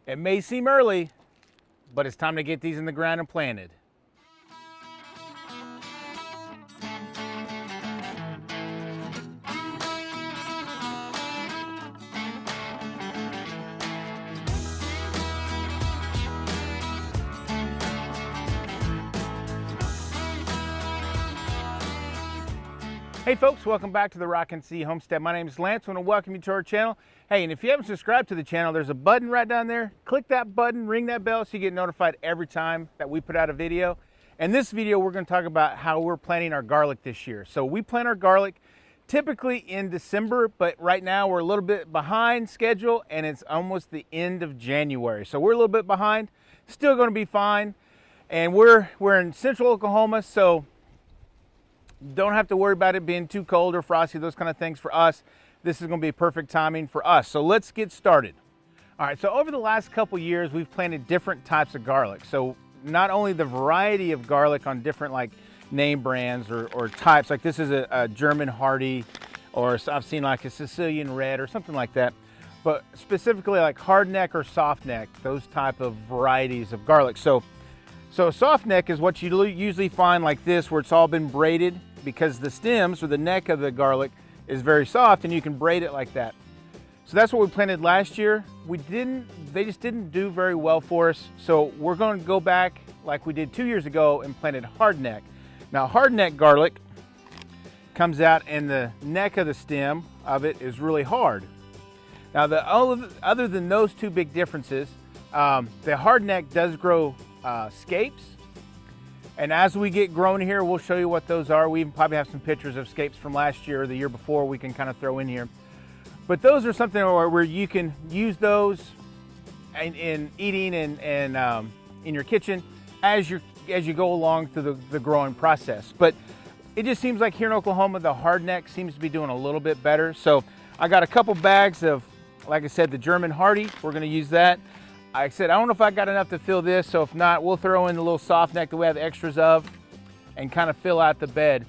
It may seem early, but it's time to get these in the ground and planted. Hey folks, welcome back to the Rockin' Sea Homestead. My name is Lance. I want to welcome you to our channel. Hey, and if you haven't subscribed to the channel, there's a button right down there. Click that button, ring that bell so you get notified every time that we put out a video. In this video, we're going to talk about how we're planting our garlic this year. So we plant our garlic typically in December, but right now we're a little bit behind schedule and it's almost the end of January. So we're a little bit behind, still going to be fine. And we're in central Oklahoma, so don't have to worry about it being too cold or frosty, those kind of things for us. This is going to be perfect timing for us. So let's get started. All right, so over the last couple years, we've planted different types of garlic. So not only the variety of garlic on different like name brands or types, like this is a German hardy, or I've seen like a Sicilian red or something like that, but specifically like hardneck or softneck, those type of varieties of garlic. So softneck is what you usually find like this, where it's all been braided, because the stems or the neck of the garlic is very soft and you can braid it like that. So that's what we planted last year. They just didn't do very well for us. So we're going to go back like we did 2 years ago and planted hardneck. Now hardneck garlic comes out and the neck of the stem of it is really hard. Now other than those two big differences, the hardneck does grow scapes. And as we get grown here, we'll show you what those are. We even probably have some pictures of scapes from last year or the year before we can kind of throw in here. But those are something where you can use those in eating and in your kitchen as you go along through the growing process. But it just seems like here in Oklahoma, the hardneck seems to be doing a little bit better. So I got a couple bags of, like I said, the German hardy. We're going to use that. I said, I don't know if I got enough to fill this, so if not, we'll throw in the little soft neck that we have extras of and kind of fill out the bed.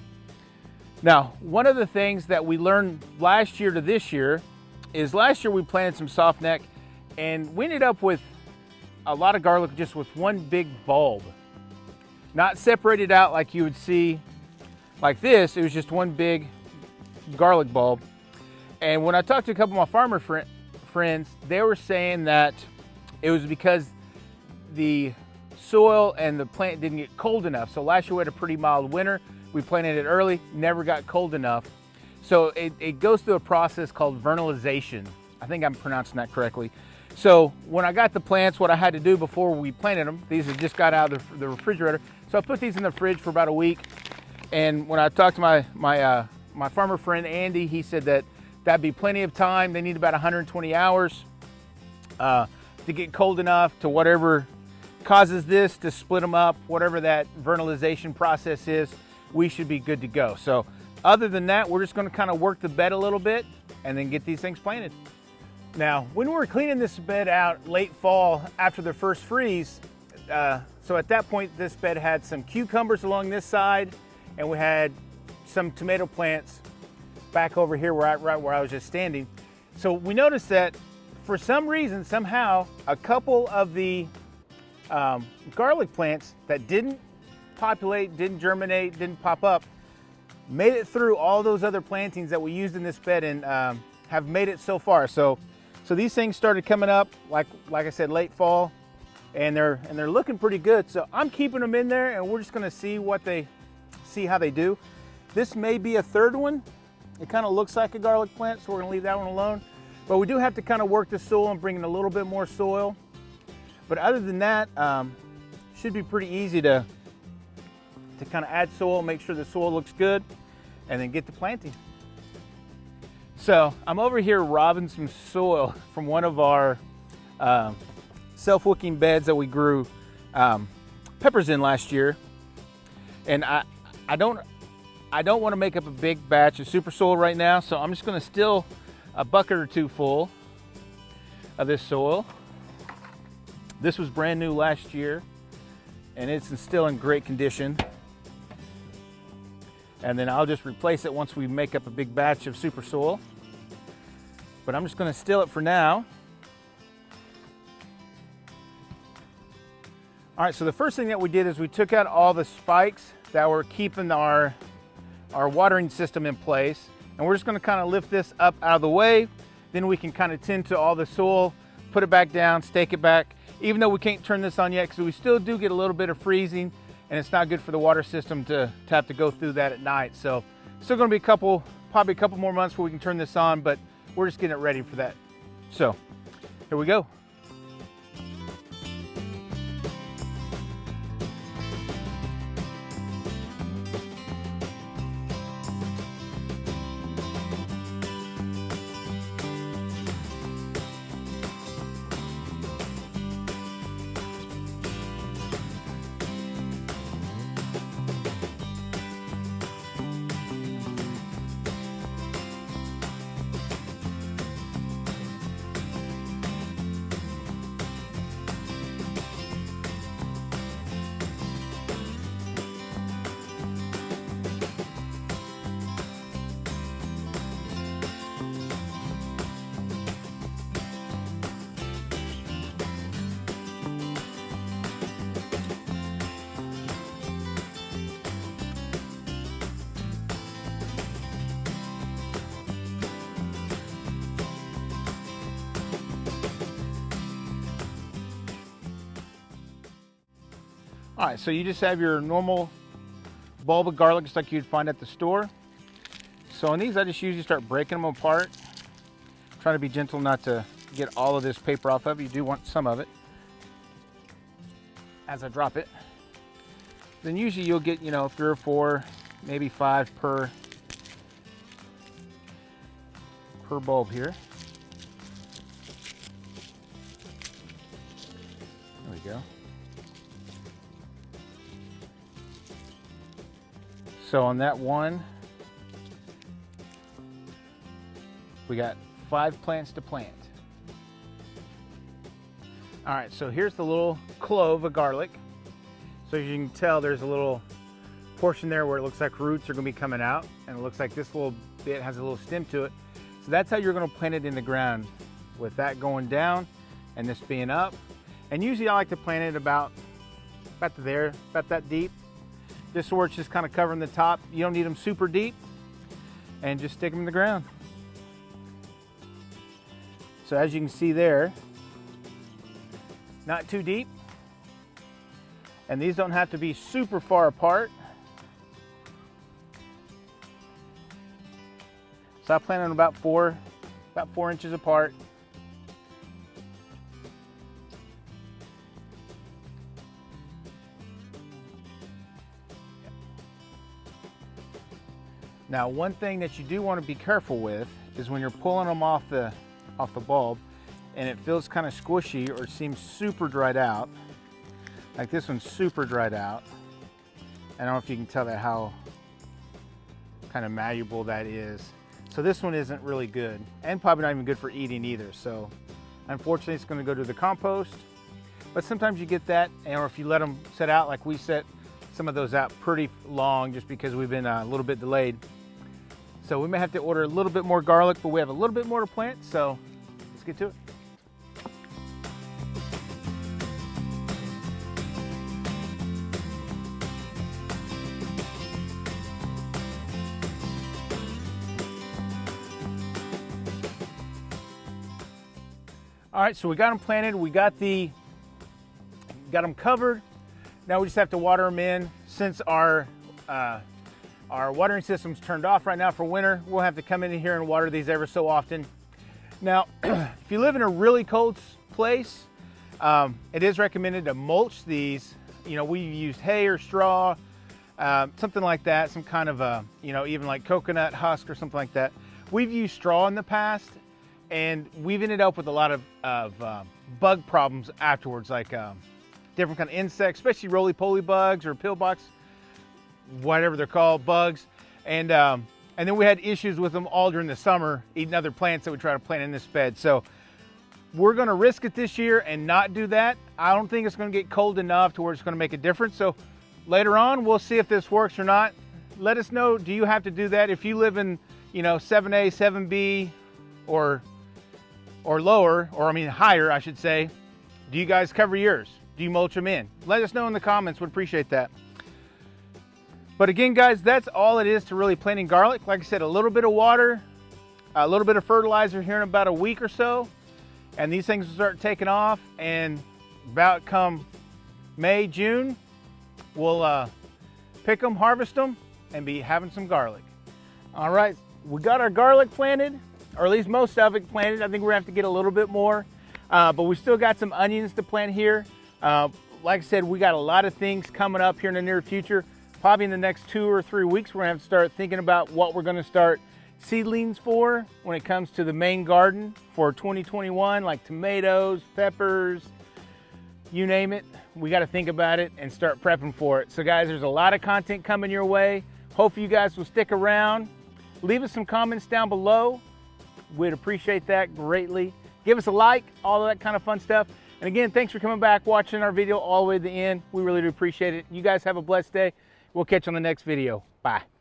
Now, one of the things that we learned last year to this year is last year we planted some soft neck and we ended up with a lot of garlic just with one big bulb. Not separated out like you would see like this, it was just one big garlic bulb. And when I talked to a couple of my farmer friends, they were saying that it was because the soil and the plant didn't get cold enough. So last year we had a pretty mild winter. We planted it early, never got cold enough. So it goes through a process called vernalization. I think I'm pronouncing that correctly. So when I got the plants, what I had to do before we planted them, these had just got out of the refrigerator. So I put these in the fridge for about a week. And when I talked to my farmer friend, Andy, he said that that'd be plenty of time. They need about 120 hours. To get cold enough to whatever causes this to split them up, whatever that vernalization process is, we should be good to go. So other than that, we're just going to kind of work the bed a little bit and then get these things planted. Now, when we were cleaning this bed out late fall after the first freeze, so at that point, this bed had some cucumbers along this side and we had some tomato plants back over here right where I was just standing. So we noticed that for some reason, somehow, a couple of the garlic plants that didn't populate, didn't germinate, didn't pop up, made it through all those other plantings that we used in this bed and have made it so far. So these things started coming up, like I said, late fall, and they're looking pretty good. So I'm keeping them in there, and we're just going to see how they do. This may be a third one. It kind of looks like a garlic plant, so we're going to leave that one alone. But we do have to kind of work the soil and bring in a little bit more soil. But other than that, should be pretty easy to kind of add soil, make sure the soil looks good, and then get to planting. So I'm over here robbing some soil from one of our self-wicking beds that we grew peppers in last year. And I don't want to make up a big batch of super soil right now, so I'm just going to still a bucket or two full of this soil. This was brand new last year and it's still in great condition. And then I'll just replace it once we make up a big batch of super soil. But I'm just going to still it for now. All right, so the first thing that we did is we took out all the spikes that were keeping our watering system in place. And we're just gonna kind of lift this up out of the way. Then we can kind of tend to all the soil, put it back down, stake it back. Even though we can't turn this on yet, because we still do get a little bit of freezing, and it's not good for the water system to have to go through that at night. So still gonna be probably a couple more months before we can turn this on, but we're just getting it ready for that. So here we go. All right, so you just have your normal bulb of garlic just like you'd find at the store. So on these, I just usually start breaking them apart. Try to be gentle not to get all of this paper off of it. You do want some of it as I drop it. Then usually you'll get, 3 or 4, maybe 5 per bulb here. There we go. So on that one, we got 5 plants to plant. All right, so here's the little clove of garlic. So as you can tell, there's a little portion there where it looks like roots are gonna be coming out, and it looks like this little bit has a little stem to it. So that's how you're gonna plant it in the ground, with that going down and this being up. And usually I like to plant it about that deep. Just so it's just kind of covering the top. You don't need them super deep, and just stick them in the ground. So as you can see there, not too deep. And these don't have to be super far apart. So I plan on about 4 inches apart. Now, one thing that you do want to be careful with is when you're pulling them off the bulb and it feels kind of squishy or seems super dried out, like this one's super dried out. I don't know if you can tell that how kind of malleable that is. So this one isn't really good, and probably not even good for eating either. So unfortunately it's going to go to the compost, but sometimes you get that, or if you let them set out like we set some of those out pretty long just because we've been a little bit delayed. So we may have to order a little bit more garlic, but we have a little bit more to plant, so let's get to it. All right, so we got them planted, we got them covered. Now we just have to water them in. Since our watering system's turned off right now for winter, we'll have to come in here and water these ever so often. Now, if you live in a really cold place, it is recommended to mulch these. We've used hay or straw, something like that, some kind of even like coconut husk or something like that. We've used straw in the past, and we've ended up with a lot of bug problems afterwards, like different kind of insects, especially roly-poly bugs or pillbox, whatever they're called, bugs. And then we had issues with them all during the summer, eating other plants that we try to plant in this bed. So we're gonna risk it this year and not do that. I don't think it's gonna get cold enough to where it's gonna make a difference. So later on, we'll see if this works or not. Let us know, do you have to do that? If you live in 7A, 7B, or lower, or I mean higher, I should say, do you guys cover yours? do you mulch them in? Let us know in the comments, would appreciate that. But again, guys, that's all it is to really planting garlic. Like I said, a little bit of water, a little bit of fertilizer here in about a week or so, and these things will start taking off, and about come May, June, we'll pick them, harvest them, and be having some garlic. All right, we got our garlic planted, or at least most of it planted. I think we're gonna have to get a little bit more, but we still got some onions to plant here. Like I said, we got a lot of things coming up here in the near future. Probably in the next 2 or 3 weeks, we're gonna have to start thinking about what we're gonna start seedlings for when it comes to the main garden for 2021, like tomatoes, peppers, you name it. We got to think about it and start prepping for it. So guys, there's a lot of content coming your way. Hopefully you guys will stick around. Leave us some comments down below. We'd appreciate that greatly. Give us a like, all of that kind of fun stuff. And again, thanks for coming back, watching our video all the way to the end. We really do appreciate it. You guys have a blessed day. We'll catch you on the next video. Bye.